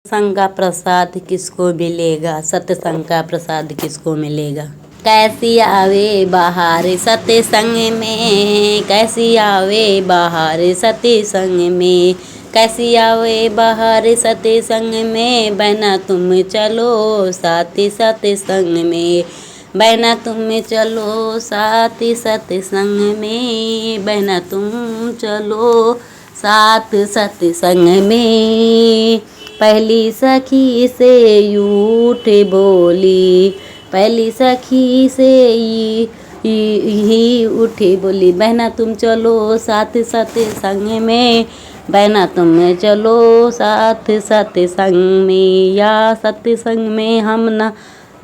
सत्संग का प्रसाद किसको मिलेगा? सत्संग का प्रसाद किसको मिलेगा? कैसी आवे बहार सत्संग में, कैसी आवे बहार सत्संग में, कैसी आवे बहार सत्संग में, बहना तुम चलो साथ सत्संग में, बहना तुम चलो साथ सत्संग में, बहना तुम चलो साथ सत्संग में। पहली सखी से यूठ बोली, पहली सखी से ही उठी बोली, बहना तुम चलो साथ सत्संग में, बहना तुम चलो साथ सत्संग में, या सत्संग में हम न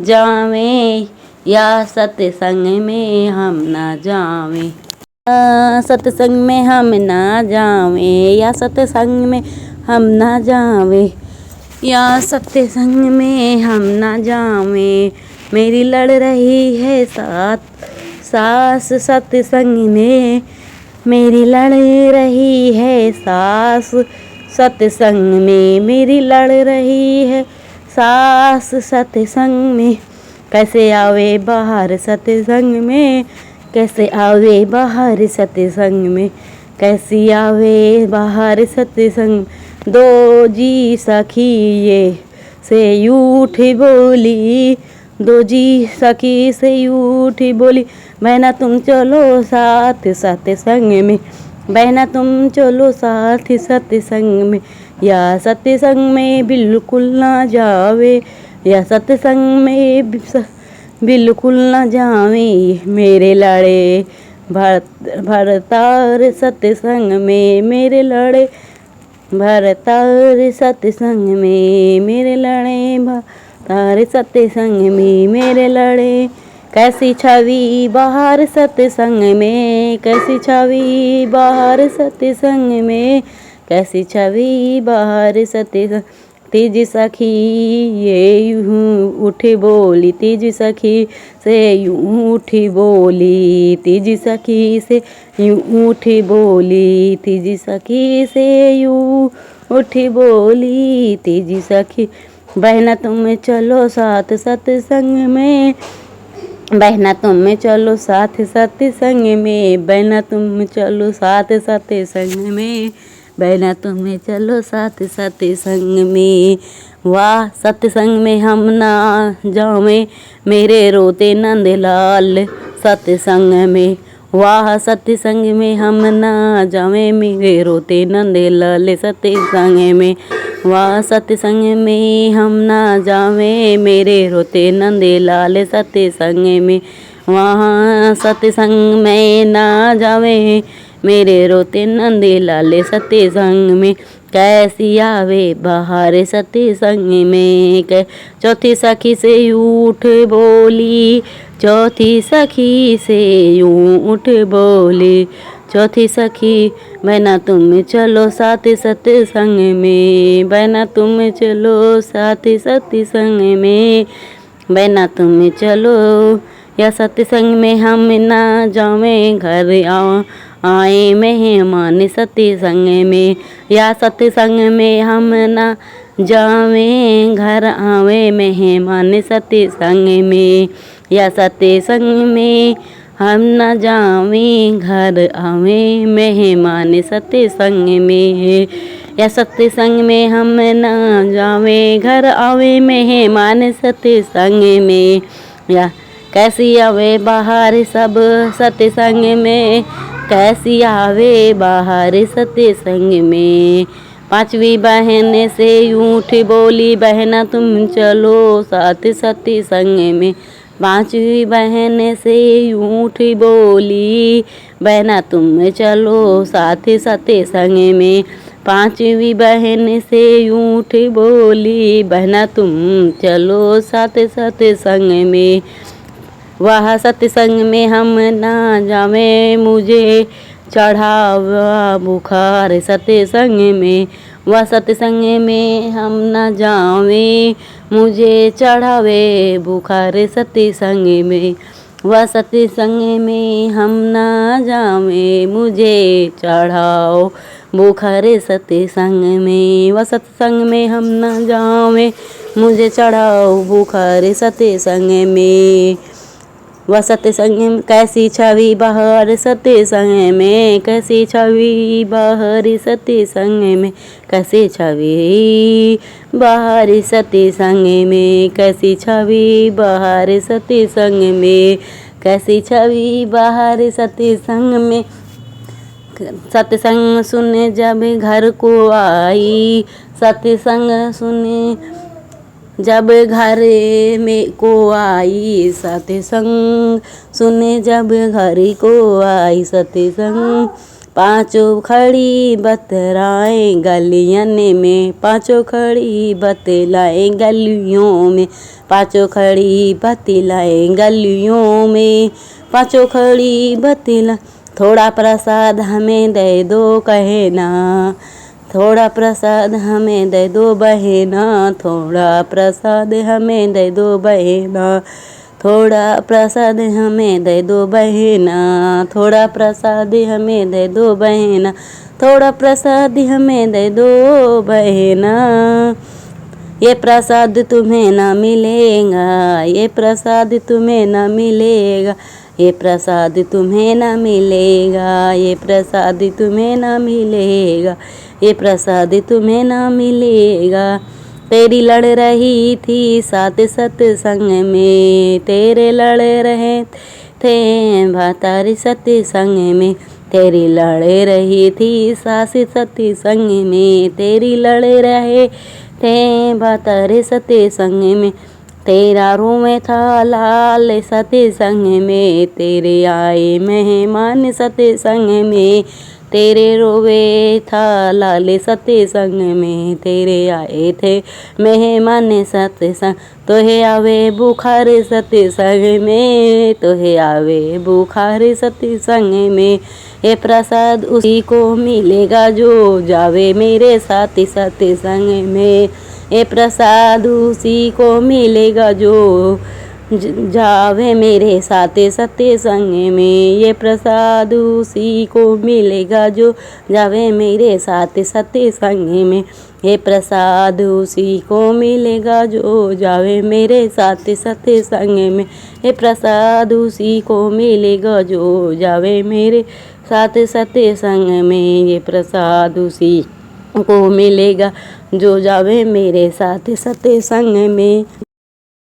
जावें, या सत्संग में हम न जावें, सत्संग में हम ना जावें, या सत्संग में हम ना जावें, या सत्संग में हम ना जावें। मेरी लड़ रही है सास सत्संग में, मेरी लड़ रही है सास सत्संग में, मेरी लड़ रही है सास सत्संग में, कैसे आवे बाहर सत्संग में, कैसे आवे बाहर सत्संग में, कैसी आवे बाहर सत्संग। दो जी सखी ये से उठी बोली, दो जी सखी से उठी बोली, बहना तुम चलो साथ सत्संग में, बहना तुम चलो साथ सत्संग में, या सत्संग में बिल्कुल ना जावे, या सत्संग में बिल्कुल न जावे, मेरे लड़े भरतार सत्संग में, मेरे लड़े भरतार सत्संग में, मेरे लड़े भरतार सत्संग में, मेरे लड़े। कैसी छवि बाहर सत्संग में, कैसी छवि बाहर सत्संग में, कैसी छवि बाहर सत्संग। तीजी सखी ये यूं उठी बोली, तीजी सखी से यूं उठी बोली, तीजी सखी से यूं उठी बोली, तीजी सखी से यूं उठी बोली, तीजी सखी, बहना तुम चलो साथ सत्संग में, बहना तुम चलो साथ सत्संग में, बहना तुम चलो साथ सत्संग में, बहना तुम्हें चलो साथ सत्संग में। वाह सत्संग में हम ना जावें, मेरे रोते नंदलाल सत्संग में, वाह सत्संग में हम ना जावें, मेरे रोते नंदलाल सत्संग में, वाह सत्संग में हम ना जावें, मेरे रोते नंदलाल सत्संग में, वहाँ सत्संग में ना जावें, मेरे रोते नंदलाल सत्संग में, कैसी आवे बाहर सत्संग में। चौथी सखी से उठ बोली, चौथी सखी से यूं उठ बोली, चौथी सखी, बहना तुम चलो साथ सत्संग में, बहना तुम चलो साथ सत्संग में, बहना तुम चलो, या सत्संग में हम ना जावें, घर आए मेहमान सत्संग में, या सत्संग में हम ना जावें, घर आवे मेहमान सत्संग में, या सत्संग में हम न जावें, घर आवे मेहमान सत्संग में, या सत्संग में हम न जावें, घर आवे मेहमान सत्संग में, या कैसी आवे बाहर सब सत्संग में, कैसी आवे बाहर सत्संग में। पांचवी बहन से उठ बोली, बहना तुम चलो साथ सत्संग में, पांचवी बहन से उठ बोली, बहना तुम चलो साथ सत्संग में, पांचवी बहन से उठ बोली, बहना तुम चलो साथ सत्संग में। वह सत्संग में हम ना जावें, मुझे चढ़ावा बुखार सत्संग में, वह सत्संग में हम ना जावें, मुझे चढ़ावे बुखार सत्संग में, वह सत्संग में हम ना जावें, मुझे चढ़ाओ बुखारे सत्संग में। व सत्संग में हम न जावें, मुझे चढ़ाओ बुखारे सत्संग में। व सत्संग में कैसी छवि बाहर सत्संग में, कैसी छवि बाहर सत्संग में, कैसी छवि बाहर सत्संग में, कैसी छवि बाहर सत्संग में, कैसी छवि बाहर सत्संग में। सत्संग सुने जब घर को आई, सत्संग सुने जब घर में को आई, सत्संग सुने जब घर को आई। सत्संग पांचों खड़ी बतलाएं गलियन में, पांचों खड़ी बतलाएं गलियों में, पांचों खड़ी बतलाएं गलियों में, पांचों खड़ी बतला। थोड़ा प्रसाद हमें दे दो कहे ना, थोड़ा प्रसाद हमें दे दो बहना, थोड़ा प्रसाद हमें दे दो बहना, थोड़ा प्रसाद हमें दे दो बहना, थोड़ा प्रसाद हमें दे दो बहना, थोड़ा प्रसाद हमें दे दो बहना। ये प्रसाद तुम्हें ना मिलेगा, ये प्रसाद तुम्हें ना मिलेगा, ये प्रसाद तुम्हें ना मिलेगा, ये प्रसाद तुम्हें ना मिलेगा, ये प्रसाद तुम्हें ना मिलेगा। तेरी लड़ रही थी साथ सत्संग में, तेरे लड़ रहे थे भातारी सत्संग में, तेरी लड़ रही थी सास सत्संग में, तेरी लड़ रहे थे भातारे सत्संग में। तेरा रोवे था लाल सत्संग में, तेरे आए मेहमान सत्संग में, तेरे रोवे था लाल सत्संग में, तेरे आए थे मेहमान सत्संग। तोहे आवे बुखार सत्संग में, तोहे आवे बुखार सत्संग में। ये प्रसाद उसी को मिलेगा जो जावे मेरे साथ सत्संग में, ये प्रसाद उसी को मिलेगा जो जावे मेरे साथ सत्संग में, ये प्रसाद उसी को मिलेगा जो जावे मेरे साथ सत्संग में, ये प्रसाद उसी को मिलेगा जो जावे मेरे साथ सत्संग में, ये प्रसाद उसी को मिलेगा जो जावे मेरे साथ सत्संग में, ये प्रसाद उसी को मिलेगा जो जावे मेरे साथ सत्संग में।